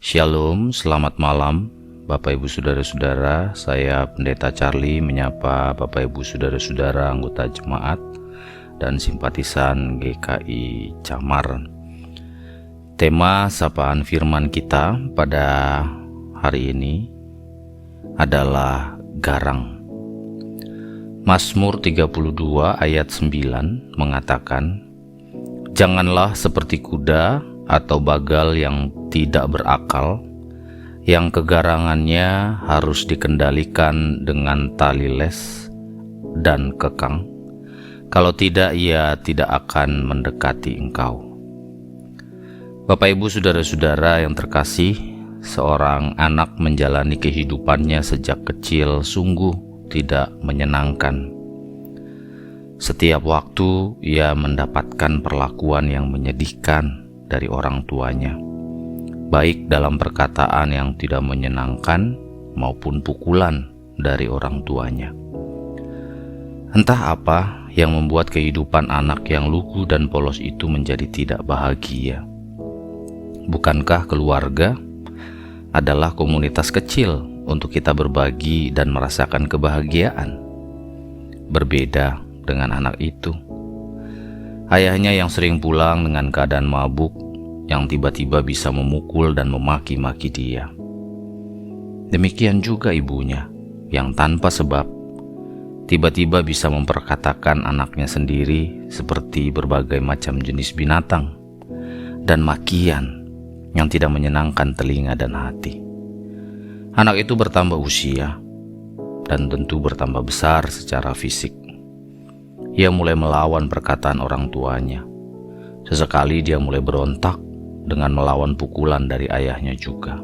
Shalom, selamat malam Bapak Ibu Saudara-saudara. Saya Pendeta Charlie menyapa Bapak Ibu Saudara-saudara anggota jemaat dan simpatisan GKI Camar. Tema sapaan firman kita pada hari ini adalah garang. Mazmur 32 ayat 9 mengatakan, "Janganlah seperti kuda atau bagal yang tidak berakal, yang kegarangannya harus dikendalikan dengan tali les dan kekang. Kalau tidak, ia tidak akan mendekati engkau." Bapak Ibu Saudara-saudara yang terkasih, seorang anak menjalani kehidupannya sejak kecil sungguh tidak menyenangkan. Setiap waktu ia mendapatkan perlakuan yang menyedihkan dari orang tuanya, baik dalam perkataan yang tidak menyenangkan maupun pukulan dari orang tuanya. Entah apa yang membuat kehidupan anak yang lugu dan polos itu menjadi tidak bahagia. Bukankah keluarga adalah komunitas kecil untuk kita berbagi dan merasakan kebahagiaan? Berbeda dengan anak itu. Ayahnya yang sering pulang dengan keadaan mabuk, yang tiba-tiba bisa memukul dan memaki-maki dia. Demikian juga ibunya, yang tanpa sebab tiba-tiba bisa memperkatakan anaknya sendiri seperti berbagai macam jenis binatang, dan makian yang tidak menyenangkan telinga dan hati. Anak itu bertambah usia, dan tentu bertambah besar secara fisik. Ia mulai melawan perkataan orang tuanya. Sesekali dia mulai berontak dengan melawan pukulan dari ayahnya juga.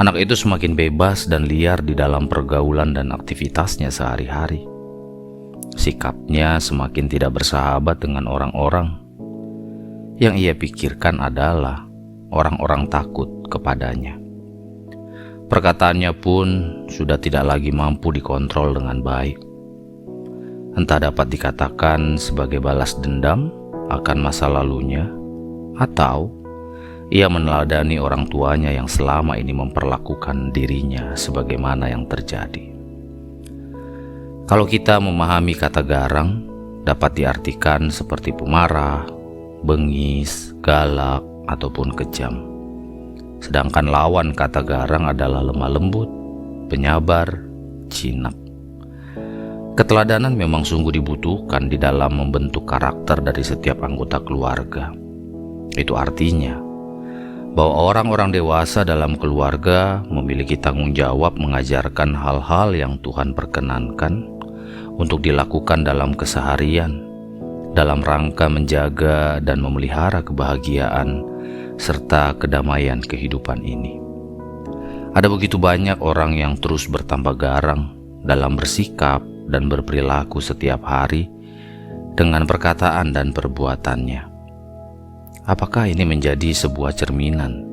Anak itu semakin bebas dan liar di dalam pergaulan dan aktivitasnya sehari-hari. Sikapnya semakin tidak bersahabat dengan orang-orang. Yang ia pikirkan adalah orang-orang takut kepadanya. Perkataannya pun sudah tidak lagi mampu dikontrol dengan baik. Entah dapat dikatakan sebagai balas dendam akan masa lalunya, atau ia meneladani orang tuanya yang selama ini memperlakukan dirinya sebagaimana yang terjadi. Kalau kita memahami kata garang, dapat diartikan seperti pemarah, bengis, galak, ataupun kejam. Sedangkan lawan kata garang adalah lemah lembut, penyabar, jinak. Keteladanan memang sungguh dibutuhkan di dalam membentuk karakter dari setiap anggota keluarga. Itu artinya bahwa orang-orang dewasa dalam keluarga memiliki tanggung jawab mengajarkan hal-hal yang Tuhan perkenankan untuk dilakukan dalam keseharian, dalam rangka menjaga dan memelihara kebahagiaan serta kedamaian kehidupan ini. Ada begitu banyak orang yang terus bertambah garang dalam bersikap dan berperilaku setiap hari dengan perkataan dan perbuatannya. Apakah ini menjadi sebuah cerminan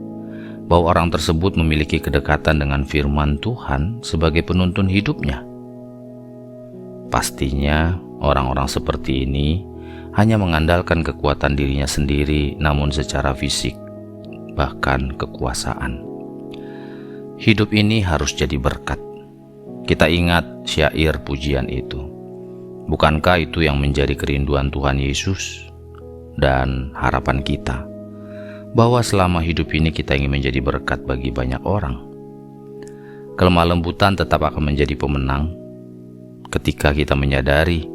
bahwa orang tersebut memiliki kedekatan dengan firman Tuhan sebagai penuntun hidupnya? Pastinya orang-orang seperti ini hanya mengandalkan kekuatan dirinya sendiri, namun secara fisik, bahkan kekuasaan. Hidup ini harus jadi berkat. Kita ingat syair pujian itu. Bukankah itu yang menjadi kerinduan Tuhan Yesus dan harapan kita, bahwa selama hidup ini kita ingin menjadi berkat bagi banyak orang? Kelemah lembutan tetap akan menjadi pemenang ketika kita menyadari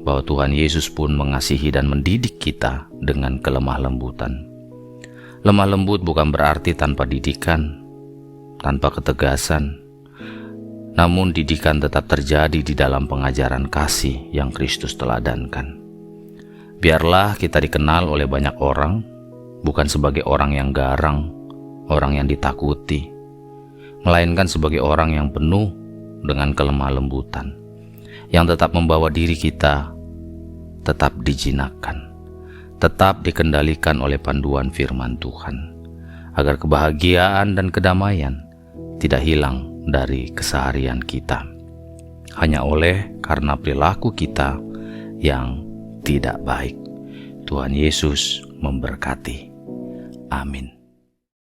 bahwa Tuhan Yesus pun mengasihi dan mendidik kita dengan kelemah lembutan. Lemah lembut bukan berarti tanpa didikan, tanpa ketegasan, namun didikan tetap terjadi di dalam pengajaran kasih yang Kristus teladankan. Biarlah kita dikenal oleh banyak orang, bukan sebagai orang yang garang, orang yang ditakuti, melainkan sebagai orang yang penuh dengan kelemah lembutan, yang tetap membawa diri kita tetap dijinakkan, tetap dikendalikan oleh panduan firman Tuhan, agar kebahagiaan dan kedamaian tidak hilang dari keseharian kita, hanya oleh karena perilaku kita yang tidak baik. Tuhan Yesus memberkati. Amin.